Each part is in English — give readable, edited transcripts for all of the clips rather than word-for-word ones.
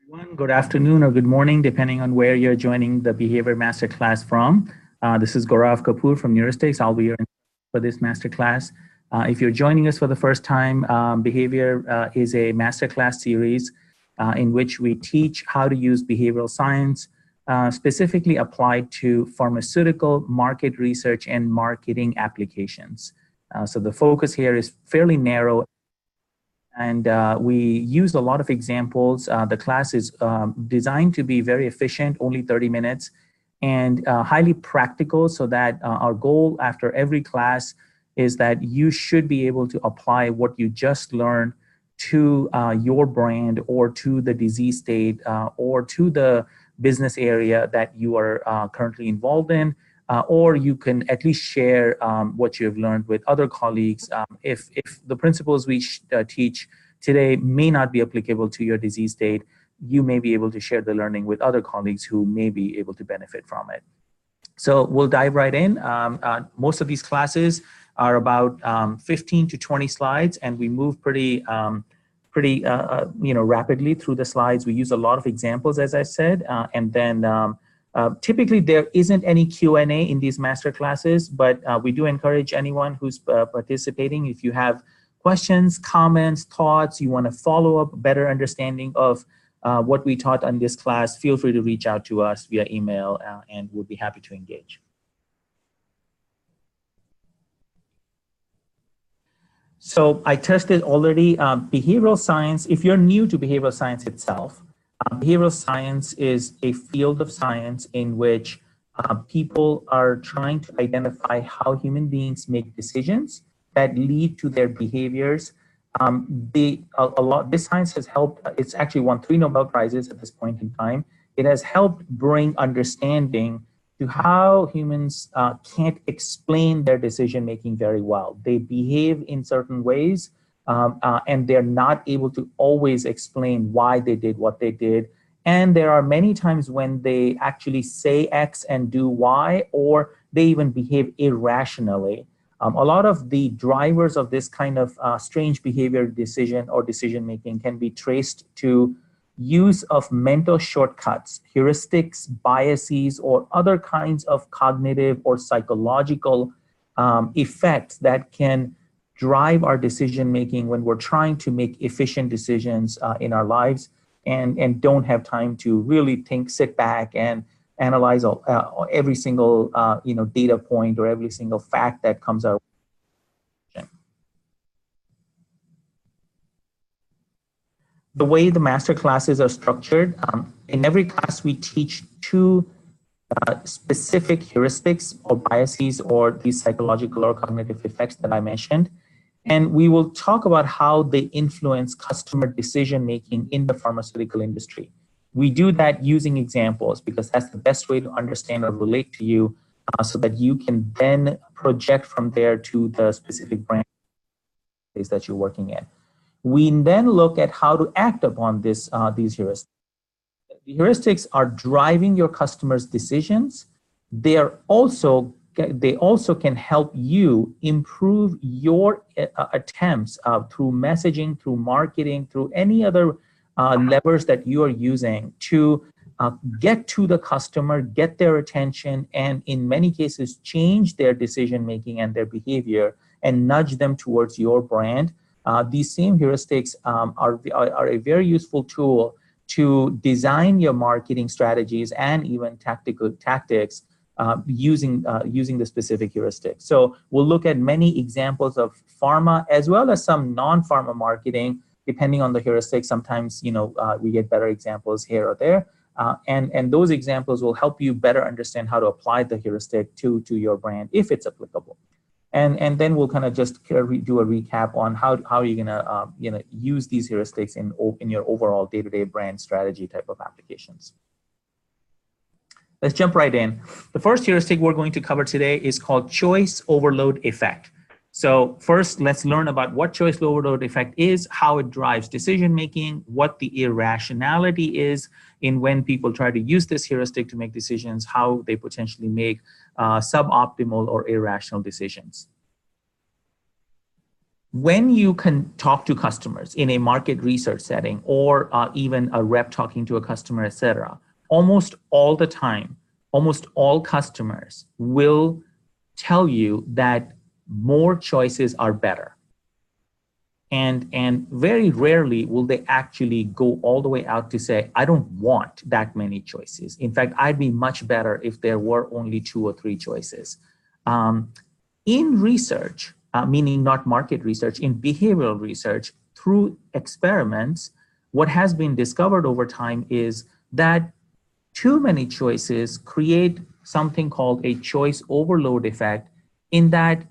everyone. Good afternoon or good morning, depending on where you're joining the Behavior Masterclass from. This is Gaurav Kapoor from Newristics. I'll be your for this masterclass. If you're joining us for the first time, Behavior is a masterclass series in which we teach how to use behavioral science, specifically applied to pharmaceutical market research and marketing applications. So the focus here is fairly narrow, and we use a lot of examples. The class is designed to be very efficient, only 30 minutes, and highly practical, so that our goal after every class is that you should be able to apply what you just learned to your brand or to the disease state or to the business area that you are currently involved in. Or you can at least share what you have learned with other colleagues. If the principles we teach today may not be applicable to your disease state, you may be able to share the learning with other colleagues who may be able to benefit from it. So we'll dive right in. Most of these classes are about 15 to 20 slides, and we move pretty rapidly through the slides. We use a lot of examples, as I said, and then typically, there isn't any Q&A in these master classes, but we do encourage anyone who's participating. If you have questions, comments, thoughts, you want to follow up, better understanding of what we taught on this class, feel free to reach out to us via email, and we'll be happy to engage. So I tested already behavioral science. If you're new to behavioral science itself, behavioral science is a field of science in which people are trying to identify how human beings make decisions that lead to their behaviors. This science has helped. It's actually won 3 Nobel Prizes at this point in time. It has helped bring understanding to how humans can't explain their decision making very well. They behave in certain ways, and they're not able to always explain why they did what they did. And there are many times when they actually say X and do Y, or they even behave irrationally. A lot of the drivers of this kind of strange behavior decision making can be traced to use of mental shortcuts, heuristics, biases, or other kinds of cognitive or psychological effects that can drive our decision making when we're trying to make efficient decisions in our lives, and don't have time to really sit back and analyze every single data point or every single fact that comes our way. The way the master classes are structured, in every class we teach 2 specific heuristics or biases or these psychological or cognitive effects that I mentioned. And we will talk about how they influence customer decision-making in the pharmaceutical industry. We do that using examples because that's the best way to understand or relate to you, so that you can then project from there to the specific brand that you're working in. We then look at how to act upon these heuristics. The heuristics are driving your customers' decisions. They also can help you improve your attempts through messaging, through marketing, through any other levers that you are using to get to the customer, get their attention, and in many cases, change their decision-making and their behavior and nudge them towards your brand. These same heuristics are a very useful tool to design your marketing strategies and even tactics using the specific heuristic. So we'll look at many examples of pharma as well as some non-pharma marketing, depending on the heuristic. Sometimes we get better examples here or there, and those examples will help you better understand how to apply the heuristic to your brand if it's applicable. And then we'll kind of just do a recap on how you're gonna use these heuristics in your overall day-to-day brand strategy type of applications. Let's jump right in. The first heuristic we're going to cover today is called choice overload effect. So first, let's learn about what choice overload effect is, how it drives decision making, what the irrationality is in when people try to use this heuristic to make decisions, how they potentially make suboptimal or irrational decisions. When you can talk to customers in a market research setting or even a rep talking to a customer, et cetera, almost all the time, almost all customers will tell you that more choices are better. And very rarely will they actually go all the way out to say, I don't want that many choices. In fact, I'd be much better if there were only 2 or 3 choices. In research, meaning not market research, in behavioral research, through experiments, what has been discovered over time is that too many choices create something called a choice overload effect, in that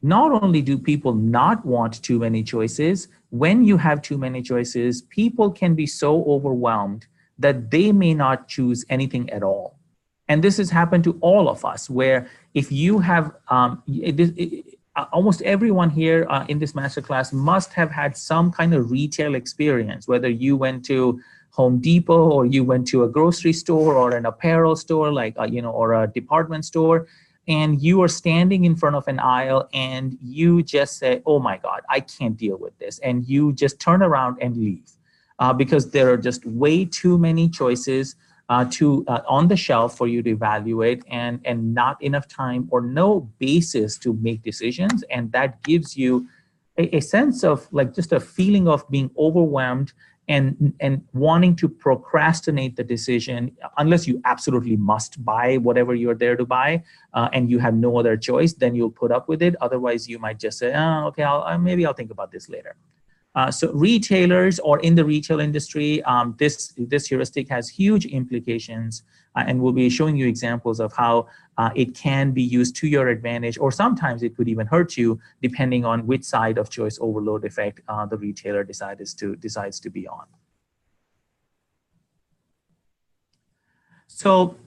not only do people not want too many choices, when you have too many choices, people can be so overwhelmed that they may not choose anything at all. And this has happened to all of us, where if you have, almost everyone here in this masterclass must have had some kind of retail experience, whether you went to Home Depot or you went to a grocery store or an apparel store, like, or a department store, and you are standing in front of an aisle and you just say, oh my God, I can't deal with this. And you just turn around and leave because there are just way too many choices on the shelf for you to evaluate, and not enough time or no basis to make decisions. And that gives you a sense of like just a feeling of being overwhelmed and wanting to procrastinate the decision, unless you absolutely must buy whatever you're there to buy, and you have no other choice, then you'll put up with it. Otherwise, you might just say, oh, okay, maybe I'll think about this later. So retailers or in the retail industry, this heuristic has huge implications, and we'll be showing you examples of how it can be used to your advantage, or sometimes it could even hurt you, depending on which side of choice overload effect the retailer decides to be on. So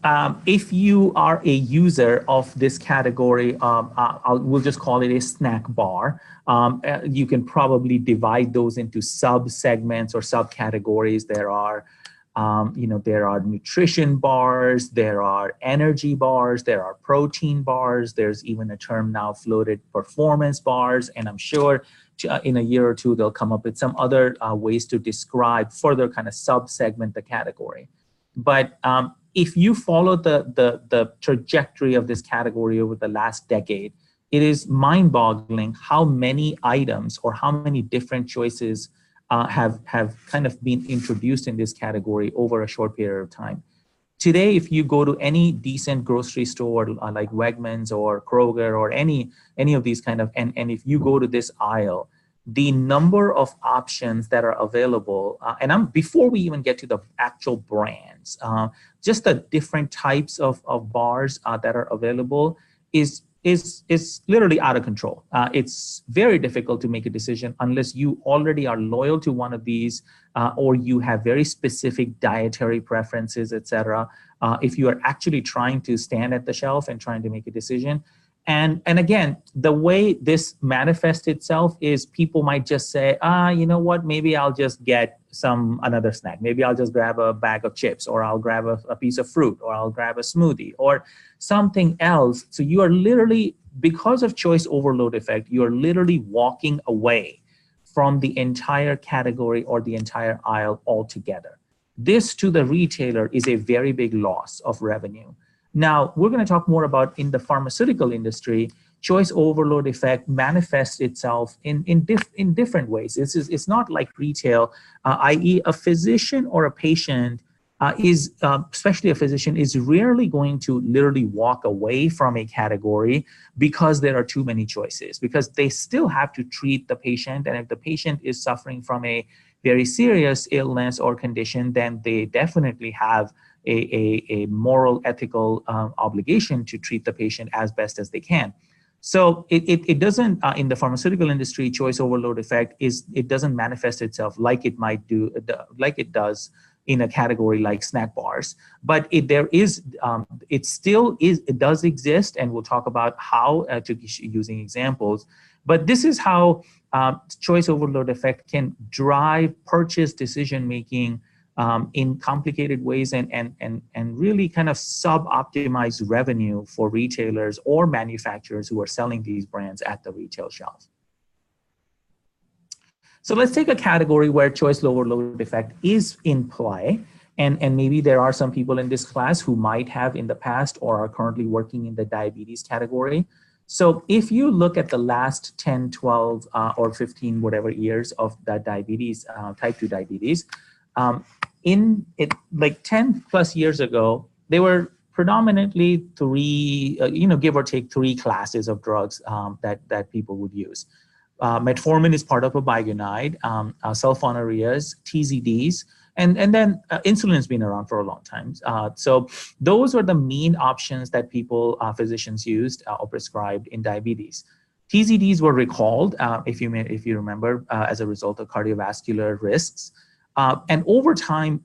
if you are a user of this category, we'll just call it a snack bar. You can probably divide those into sub-segments or subcategories. There are, there are nutrition bars, there are energy bars, there are protein bars. There's even a term now floated, performance bars. And I'm sure in a year or two, they'll come up with some other ways to describe, further kind of sub-segment the category. But if you follow the trajectory of this category over the last decade, it is mind-boggling how many items or how many different choices have kind of been introduced in this category over a short period of time. Today, if you go to any decent grocery store like Wegmans or Kroger or any of these kind of, and if you go to this aisle, the number of options that are available, before we even get to the actual brands, just the different types of bars that are available is literally out of control. It's very difficult to make a decision unless you already are loyal to one of these, or you have very specific dietary preferences, etc. If you are actually trying to stand at the shelf and trying to make a decision. And again, the way this manifests itself is people might just say, you know what, maybe I'll just get another snack. Maybe I'll just grab a bag of chips, or I'll grab a piece of fruit, or I'll grab a smoothie or something else. So you are literally, because of choice overload effect, you are literally walking away from the entire category or the entire aisle altogether. This to the retailer is a very big loss of revenue. Now, we're going to talk more about in the pharmaceutical industry, choice overload effect manifests itself in different ways. It's not like retail, i.e. a physician or a patient especially a physician, is rarely going to literally walk away from a category because there are too many choices, because they still have to treat the patient. And if the patient is suffering from a very serious illness or condition, then they definitely have a moral, ethical obligation to treat the patient as best as they can. So it doesn't, in the pharmaceutical industry, choice overload effect it doesn't manifest itself like it might do, like it does in a category like snack bars. But it does exist, and we'll talk about how using examples. But this is how choice overload effect can drive purchase decision making in complicated ways and really kind of sub-optimize revenue for retailers or manufacturers who are selling these brands at the retail shelf. So let's take a category where choice overload effect is in play. And maybe there are some people in this class who might have in the past or are currently working in the diabetes category. So if you look at the last 10, 12, or 15, whatever years of that diabetes, type 2 diabetes, in it like 10 plus years ago, there were predominantly three, give or take three classes of drugs that people would use. Metformin is part of a biguanide, sulfonylureas, TZDs, and then insulin has been around for a long time. So those were the main options that people, physicians used or prescribed in diabetes. TZDs were recalled, if you remember, as a result of cardiovascular risks. And over time,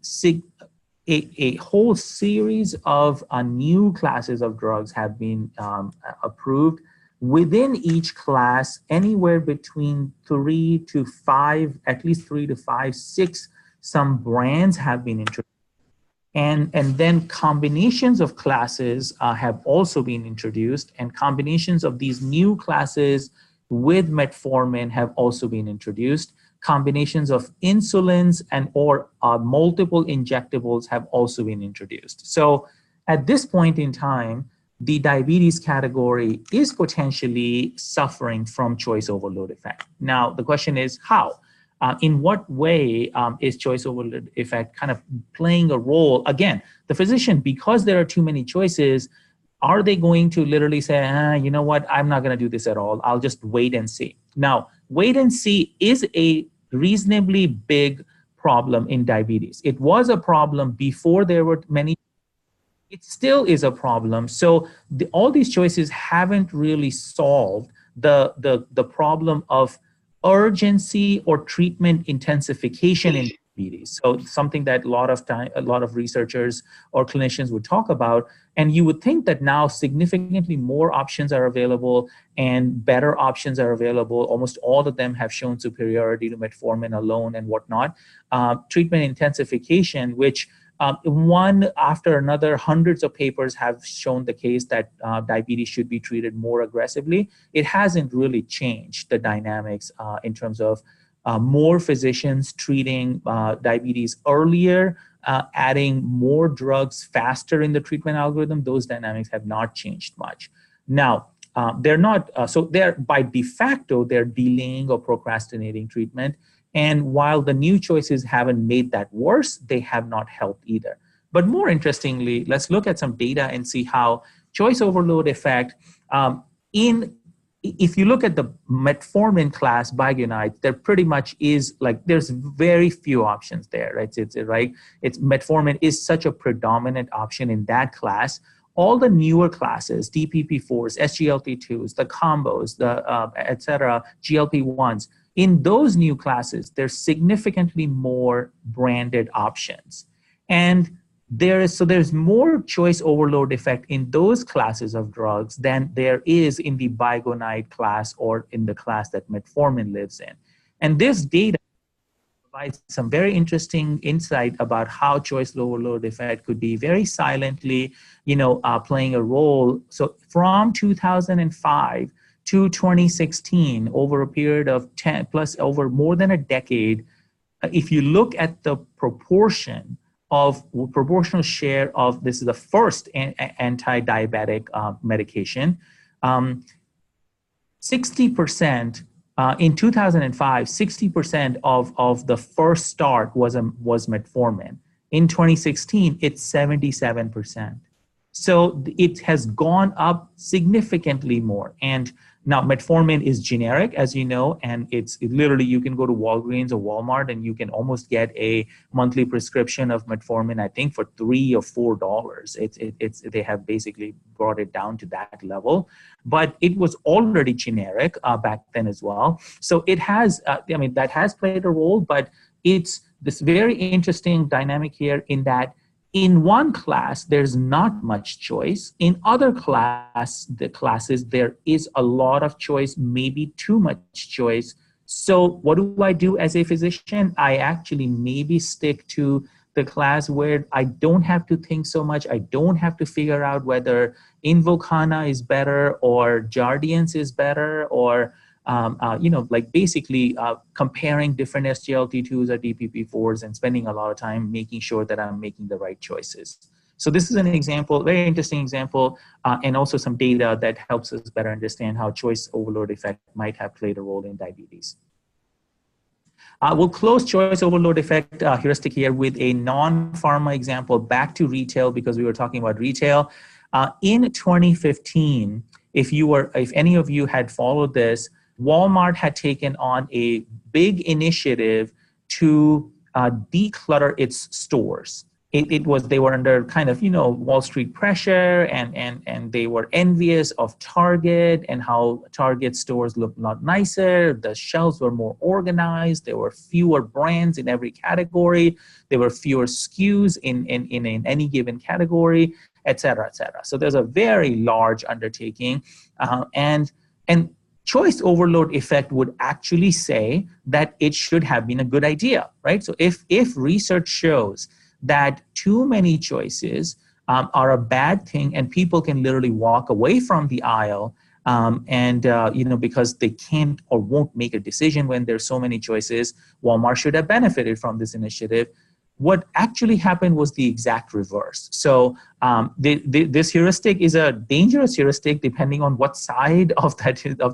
a whole series of new classes of drugs have been approved. Within each class, anywhere between 3 to 5, at least 3 to 5, 6, some brands have been introduced. And then combinations of classes have also been introduced, and combinations of these new classes with metformin have also been introduced. Combinations of insulins and or multiple injectables have also been introduced. So at this point in time, the diabetes category is potentially suffering from choice overload effect. Now, the question is how? In what way is choice overload effect kind of playing a role? Again, the physician, because there are too many choices, are they going to literally say, you know what, I'm not going to do this at all. I'll just wait and see. Now, wait and see is a reasonably big problem in diabetes. It was a problem before there were many. It still is a problem. So all these choices haven't really solved the problem of urgency or treatment intensification in diabetes. So something that a lot of researchers or clinicians would talk about. And you would think that now significantly more options are available and better options are available. Almost all of them have shown superiority to metformin alone and whatnot. Treatment intensification, which one after another, hundreds of papers have shown the case that diabetes should be treated more aggressively. It hasn't really changed the dynamics in terms of more physicians treating diabetes earlier, adding more drugs faster in the treatment algorithm. Those dynamics have not changed much. Now, they're not, so they're by de facto, they're delaying or procrastinating treatment. And while the new choices haven't made that worse, they have not helped either. But more interestingly, let's look at some data and see how choice overload effect if you look at the metformin class biguanide, there pretty much is like, there's very few options there, right? It's metformin is such a predominant option in that class. All the newer classes, DPP4s, SGLT2s, the combos, the et cetera, GLP-1s, in those new classes, there's significantly more branded options. And there's more choice overload effect in those classes of drugs than there is in the biguanide class or in the class that metformin lives in. And this data provides some very interesting insight about how choice overload effect could be very silently, playing a role. So from 2005 to 2016, over a period of 10 plus over more than a decade, if you look at the proportional share of, this is the first anti-diabetic medication, 60%, in 2005, 60% of the first start was metformin. In 2016, it's 77%. So it has gone up significantly more. And now metformin is generic, as you know, and it's literally, you can go to Walgreens or Walmart and you can almost get a monthly prescription of metformin, I think, for $3 or $4. They have basically brought it down to that level, but it was already generic back then as well. So it has, that has played a role, but it's this very interesting dynamic here in that in one class, there's not much choice. In other classes, there is a lot of choice, maybe too much choice. So what do I do as a physician? I actually maybe stick to the class where I don't have to think so much. I don't have to figure out whether Invokana is better or Jardiance is better or like basically comparing different SGLT2s or DPP4s and spending a lot of time making sure that I'm making the right choices. So this is an example, very interesting example, and also some data that helps us better understand how choice overload effect might have played a role in diabetes. We'll close choice overload effect heuristic here with a non-pharma example back to retail, because we were talking about retail. In 2015, if any of you had followed this, Walmart had taken on a big initiative to declutter its stores. They were under kind of, Wall Street pressure, and they were envious of Target and how Target stores looked a lot nicer. The shelves were more organized. There were fewer brands in every category. There were fewer SKUs in any given category, et cetera, et cetera. So there's a very large undertaking, and choice overload effect would actually say that it should have been a good idea, right? So if research shows that too many choices are a bad thing, and people can literally walk away from the aisle, because they can't or won't make a decision when there's so many choices, Walmart should have benefited from this initiative. What actually happened was the exact reverse. So this heuristic is a dangerous heuristic depending on what side of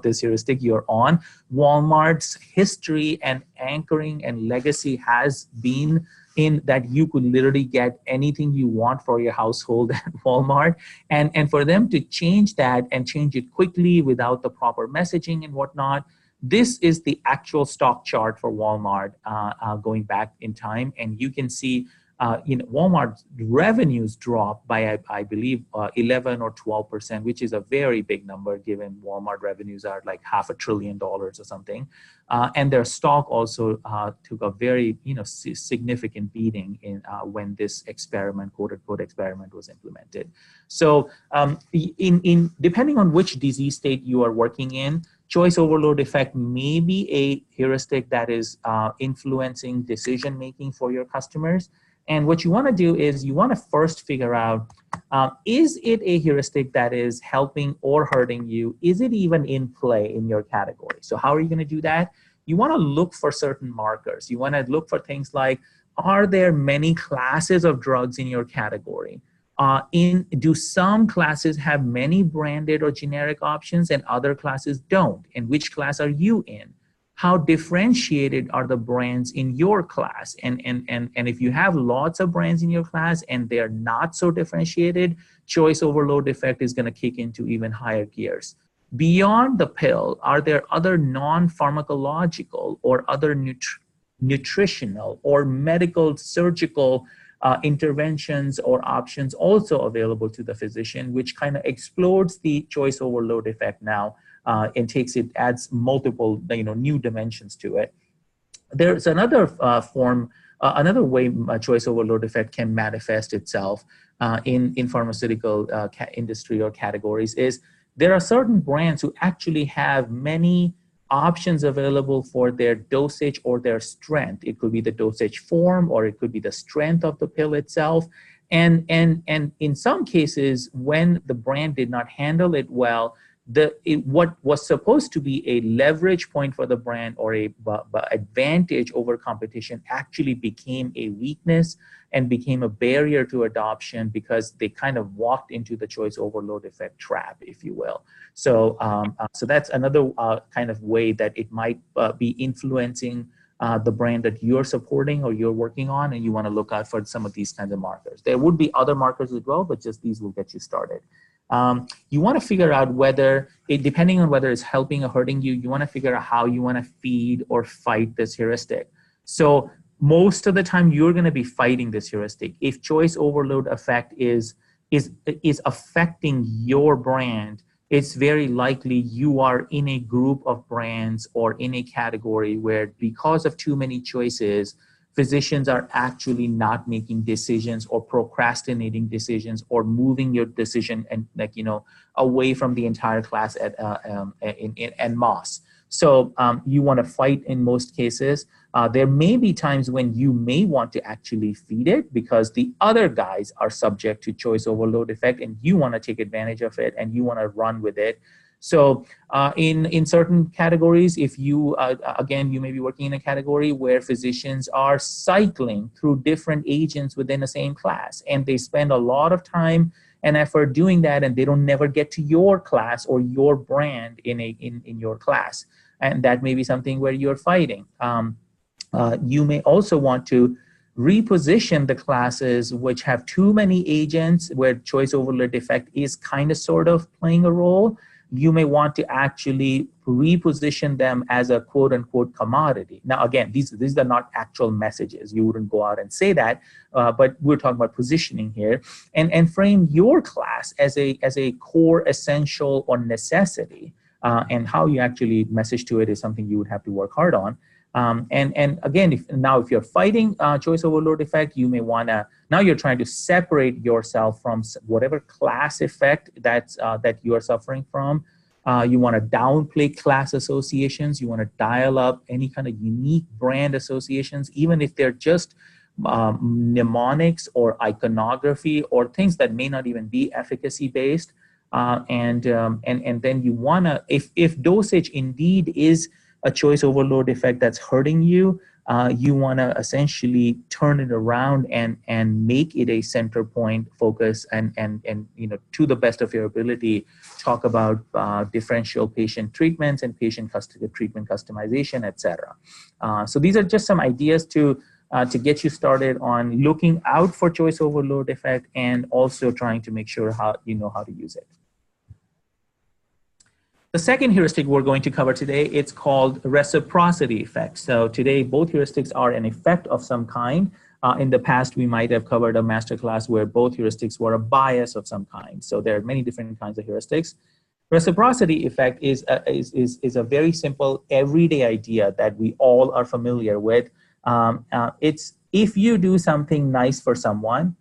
this heuristic you're on. Walmart's history and anchoring and legacy has been in that you could literally get anything you want for your household at Walmart. And for them to change that and change it quickly without the proper messaging and whatnot, this is the actual stock chart for Walmart going back in time. And you can see Walmart's revenues dropped by, I believe, 11 or 12%, which is a very big number given Walmart revenues are like $500 billion or something. And their stock also took a very significant beating when this experiment, quote unquote, experiment was implemented. So depending on which disease state you are working in, choice overload effect may be a heuristic that is influencing decision making for your customers. And what you want to do is you want to first figure out, is it a heuristic that is helping or hurting you? Is it even in play in your category? So how are you going to do that? You want to look for certain markers. You want to look for things like, are there many classes of drugs in your category? Do some classes have many branded or generic options and other classes don't? And which class are you in? How differentiated are the brands in your class? And if you have lots of brands in your class and they're not so differentiated, choice overload effect is going to kick into even higher gears. Beyond the pill, are there other non-pharmacological or other nutritional or medical surgical interventions or options also available to the physician, which kind of explodes the choice overload effect now and adds multiple new dimensions to it. There's another another way choice overload effect can manifest itself in pharmaceutical industry or categories is there are certain brands who actually have many options available for their dosage or their strength. It could be the dosage form, or it could be the strength of the pill itself. And in some cases, when the brand did not handle it well, what was supposed to be a leverage point for the brand or a advantage over competition actually became a weakness and became a barrier to adoption because they kind of walked into the choice overload effect trap, if you will. So, so that's another kind of way that it might be influencing the brand that you're supporting or you're working on, and you want to look out for some of these kinds of markers. There would be other markers as well, but just these will get you started. You want to figure out whether, depending on whether it's helping or hurting you, you want to figure out how you want to feed or fight this heuristic. So most of the time, you're going to be fighting this heuristic. If choice overload effect is affecting your brand, it's very likely you are in a group of brands or in a category where, because of too many choices, physicians are actually not making decisions or procrastinating decisions or moving your decision and away from the entire class en masse. So you want to fight in most cases. There may be times when you may want to actually feed it because the other guys are subject to choice overload effect and you want to take advantage of it and you want to run with it. So in certain categories, if you, again, you may be working in a category where physicians are cycling through different agents within the same class, and they spend a lot of time and effort doing that, and they don't never get to your class or your brand in your class. And that may be something where you're fighting. You may also want to reposition the classes which have too many agents, where choice overload effect is kind of sort of playing a role. You may want to actually reposition them as a quote unquote commodity. Now, again, these are not actual messages. You wouldn't go out and say that, but we're talking about positioning here, and frame your class as a core essential or necessity. And how you actually message to it is something you would have to work hard on. And again, if you're fighting choice overload effect, you may want to, now you're trying to separate yourself from whatever class effect that you are suffering from. You want to downplay class associations. You want to dial up any kind of unique brand associations, even if they're just mnemonics or iconography or things that may not even be efficacy based. And then you want to, if dosage indeed is a choice overload effect that's hurting you, you want to essentially turn it around and make it a center point focus, and to the best of your ability, talk about differential patient treatments and patient treatment customization, etc. So these are just some ideas to get you started on looking out for choice overload effect, and also trying to make sure how you know how to use it. The second heuristic we're going to cover today, it's called reciprocity effect. So today, both heuristics are an effect of some kind. In the past, we might have covered a masterclass where both heuristics were a bias of some kind. So there are many different kinds of heuristics. Reciprocity effect is a very simple, everyday idea that we all are familiar with. It's if you do something nice for someone,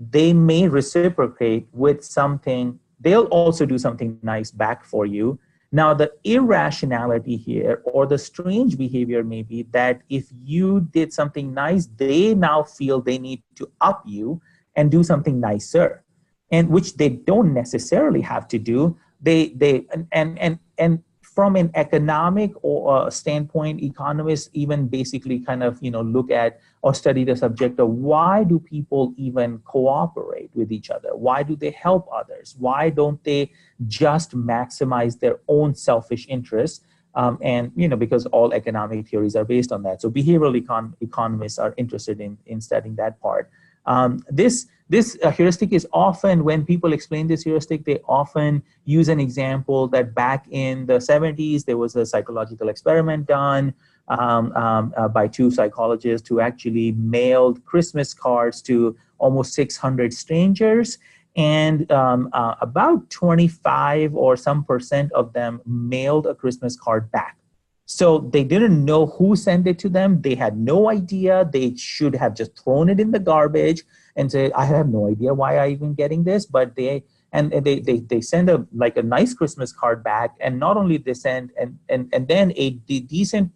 they may reciprocate with something. They'll also do something nice back for you. Now, the irrationality here, or the strange behavior, may be that if you did something nice, they now feel they need to up you and do something nicer, and which they don't necessarily have to do. And from an economic or standpoint, economists even basically kind of look at or study the subject of why do people even cooperate with each other? Why do they help others? Why don't they just maximize their own selfish interests? And because all economic theories are based on that. So behavioral economists are interested in studying that part. This heuristic is often, when people explain this heuristic, they often use an example that back in the 70s, there was a psychological experiment done by two psychologists who actually mailed Christmas cards to almost 600 strangers. And about 25 or some % of them mailed a Christmas card back. So they didn't know who sent it to them. They had no idea. They should have just thrown it in the garbage and said, I have no idea why I'm even getting this. But they send a nice Christmas card back. And not only they send, and then a decent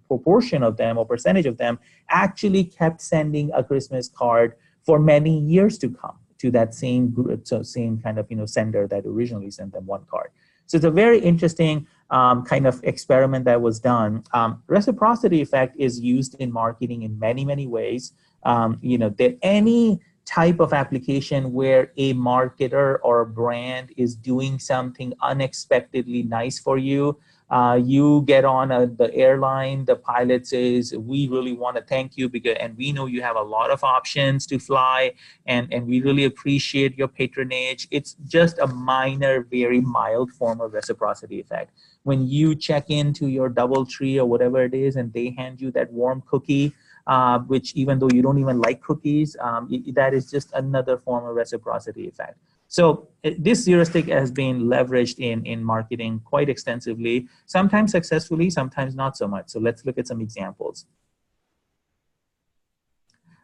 proportion of them or percentage of them actually kept sending a Christmas card for many years to come to that same group, so same kind of sender that originally sent them one card. So it's a very interesting kind of experiment that was done. Reciprocity effect is used in marketing in many, many ways. Any type of application where a marketer or a brand is doing something unexpectedly nice for you. You get on the airline, the pilot says, we really want to thank you and we know you have a lot of options to fly, and we really appreciate your patronage. It's just a minor, very mild form of reciprocity effect. When you check into your DoubleTree or whatever it is, and they hand you that warm cookie, which even though you don't even like cookies, that is just another form of reciprocity effect. So this heuristic has been leveraged in marketing quite extensively, sometimes successfully, sometimes not so much. So let's look at some examples.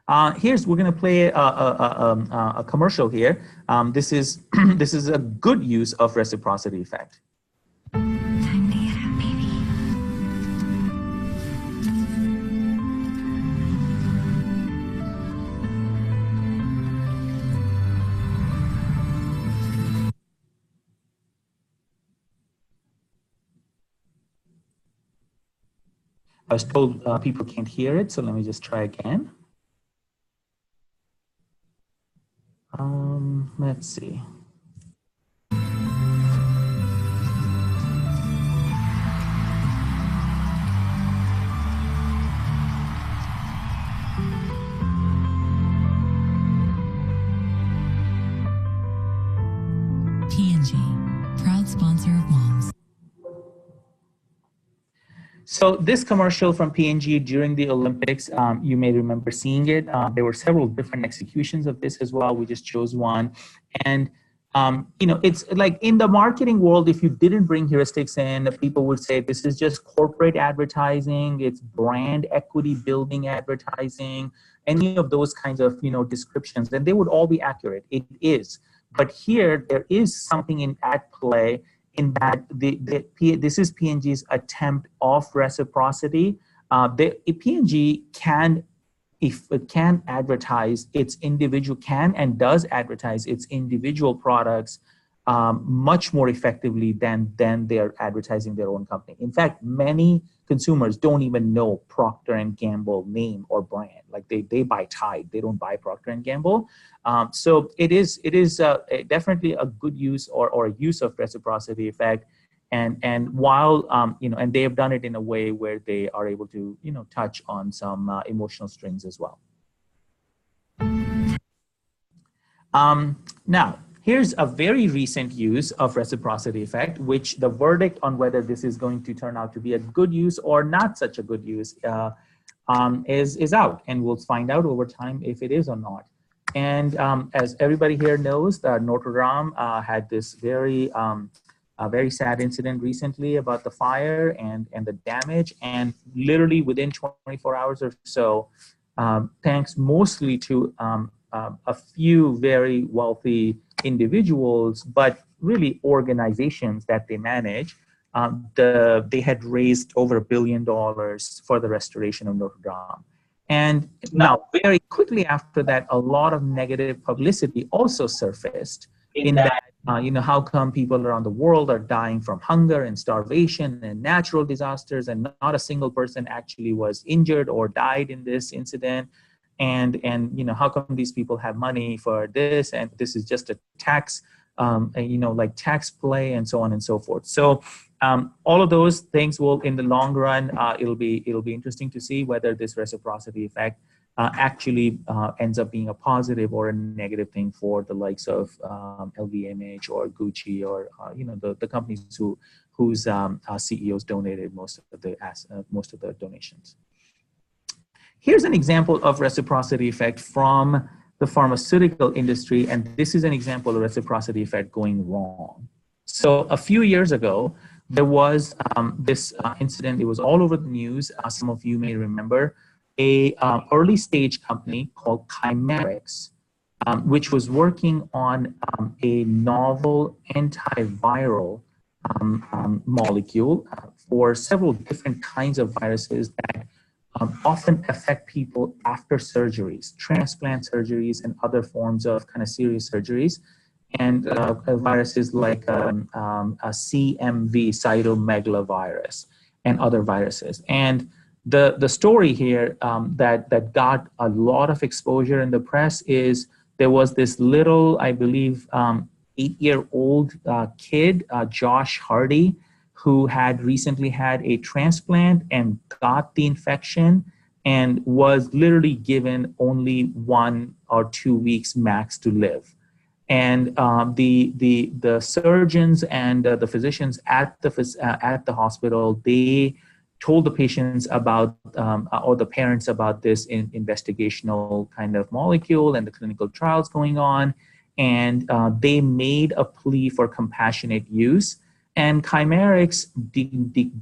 We're going to play a commercial here. This is this is a good use of reciprocity effect. Time to get up, baby. I was told people can't hear it, so let me just try again. Let's see. P&G, proud sponsor of moms. So this commercial from P&G during the Olympics, you may remember seeing it. There were several different executions of this as well. We just chose one. And, it's like in the marketing world, if you didn't bring heuristics in, people would say this is just corporate advertising, it's brand equity building advertising, any of those kinds of, descriptions, and they would all be accurate. It is. But here, there is something at play in that this is P&G's attempt of reciprocity. P&G can, if it can advertise its individual, can and does advertise its individual products much more effectively than they're advertising their own company. In fact, many consumers don't even know Procter & Gamble name or brand. Like they buy Tide, they don't buy Procter & Gamble. So it is definitely a good use or a use of reciprocity effect. And while, and they have done it in a way where they are able to, touch on some emotional strings as well. Now, here's a very recent use of reciprocity effect, which the verdict on whether this is going to turn out to be a good use or not such a good use is out. And we'll find out over time if it is or not. And as everybody here knows, Notre Dame had this very sad incident recently about the fire and the damage. And literally within 24 hours or so, thanks mostly to a few very wealthy individuals, but really organizations that they manage, they had raised over $1 billion for the restoration of Notre Dame. And now, very quickly after that, a lot of negative publicity also surfaced in that, how come people around the world are dying from hunger and starvation and natural disasters, and not a single person actually was injured or died in this incident. And how come these people have money for this, and this is just a tax, like tax play, and so on and so forth. So all of those things will, in the long run, it'll be interesting to see whether this reciprocity effect actually ends up being a positive or a negative thing for the likes of LVMH or Gucci or the companies whose CEOs donated most of the donations. Here's an example of reciprocity effect from the pharmaceutical industry, and this is an example of reciprocity effect going wrong. So a few years ago, there was this incident. It was all over the news. Some of you may remember a early stage company called Chimerix, which was working on a novel antiviral molecule for several different kinds of viruses that often affect people after surgeries, transplant surgeries, and other forms of kind of serious surgeries, and viruses like a CMV, cytomegalovirus, and other viruses. And the story here that got a lot of exposure in the press is there was this little, I believe, 8-year-old kid, Josh Hardy, who had recently had a transplant and got the infection and was literally given only 1 or 2 weeks max to live. And the surgeons and the physicians at the hospital, they told the patients about or the parents about this investigational kind of molecule and the clinical trials going on, and they made a plea for compassionate use. And Chimerix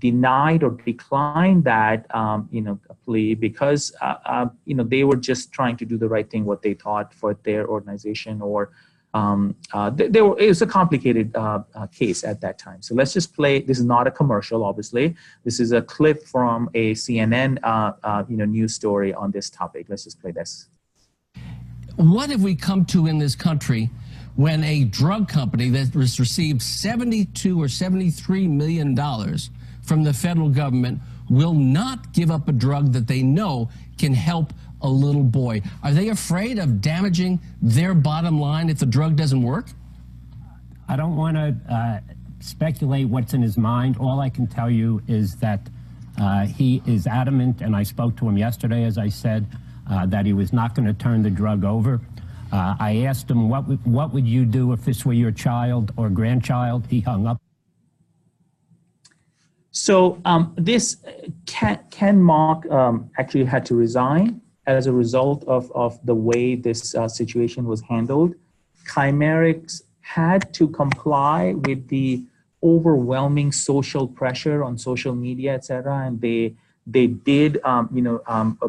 denied or declined that plea because they were just trying to do the right thing, what they thought for their organization, or it was a complicated case at that time. So let's just play. This is not a commercial, obviously. This is a clip from a CNN news story on this topic. Let's just play this. What have we come to in this country when a drug company that has received $72 or $73 million from the federal government will not give up a drug that they know can help a little boy. Are they afraid of damaging their bottom line if the drug doesn't work? I don't want to speculate what's in his mind. All I can tell you is that he is adamant, and I spoke to him yesterday, as I said, that he was not going to turn the drug over. I asked him, what would you do if this were your child or grandchild? He hung up. So this Ken Mock actually had to resign as a result of the way this situation was handled. Chimerix had to comply with the overwhelming social pressure on social media, et cetera, and they did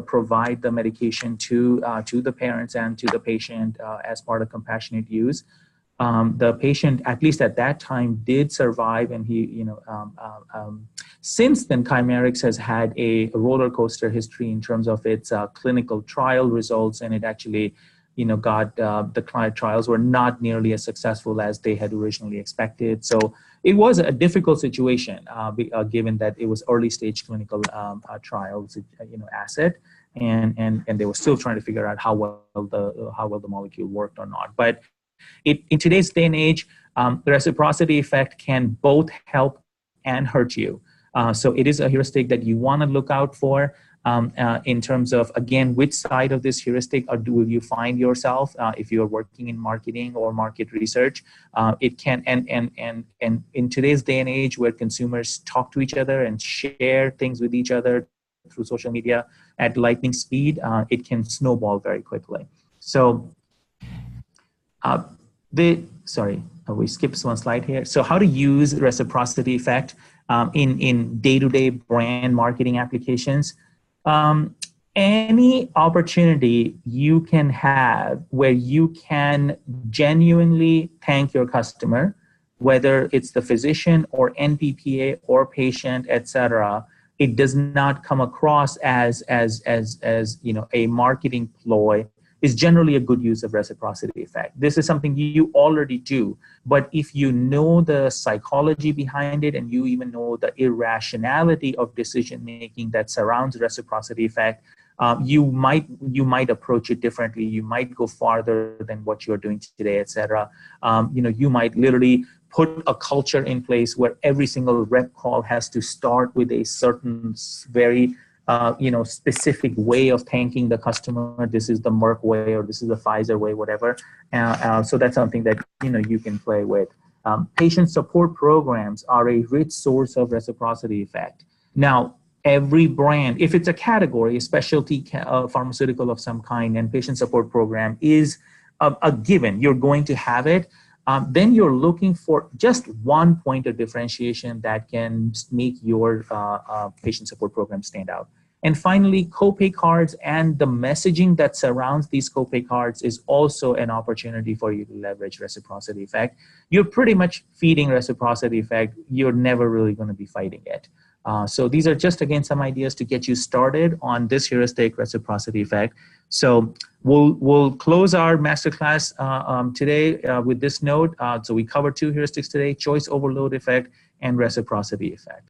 provide the medication to the parents and to the patient as part of compassionate use. The patient, at least at that time, did survive, and he, since then, Chimerix has had a roller coaster history in terms of its clinical trial results, and it actually, got the clinical trials were not nearly as successful as they had originally expected. So it was a difficult situation, given that it was early stage clinical trials, asset, and they were still trying to figure out how well the molecule worked or not. But in today's day and age, the reciprocity effect can both help and hurt you. So it is a heuristic that you want to look out for in terms of, again, which side of this heuristic will you find yourself if you're working in marketing or market research. It can, and in today's day and age where consumers talk to each other and share things with each other through social media at lightning speed, it can snowball very quickly. So we skipped one slide here. So how to use reciprocity effect in day-to-day brand marketing applications. Any opportunity you can have where you can genuinely thank your customer, whether it's the physician or NPPA or patient, et cetera, it does not come across as a marketing ploy, is generally a good use of reciprocity effect. This is something you already do, but if you know the psychology behind it and you even know the irrationality of decision making that surrounds reciprocity effect, you might approach it differently. You might go farther than what you're doing today, et cetera. You might literally put a culture in place where every single rep call has to start with a certain very specific way of thanking the customer. This is the Merck way, or this is the Pfizer way, whatever. So that's something that you can play with. Patient support programs are a rich source of reciprocity effect. Now, every brand, if it's a category, a specialty pharmaceutical of some kind, and patient support program is a given, you're going to have it. Then you're looking for just one point of differentiation that can make your patient support program stand out. And finally, copay cards and the messaging that surrounds these copay cards is also an opportunity for you to leverage reciprocity effect. You're pretty much feeding reciprocity effect. You're never really going to be fighting it. So these are just, again, some ideas to get you started on this heuristic reciprocity effect. So we'll close our masterclass today with this note. So we covered two heuristics today: choice overload effect and reciprocity effect.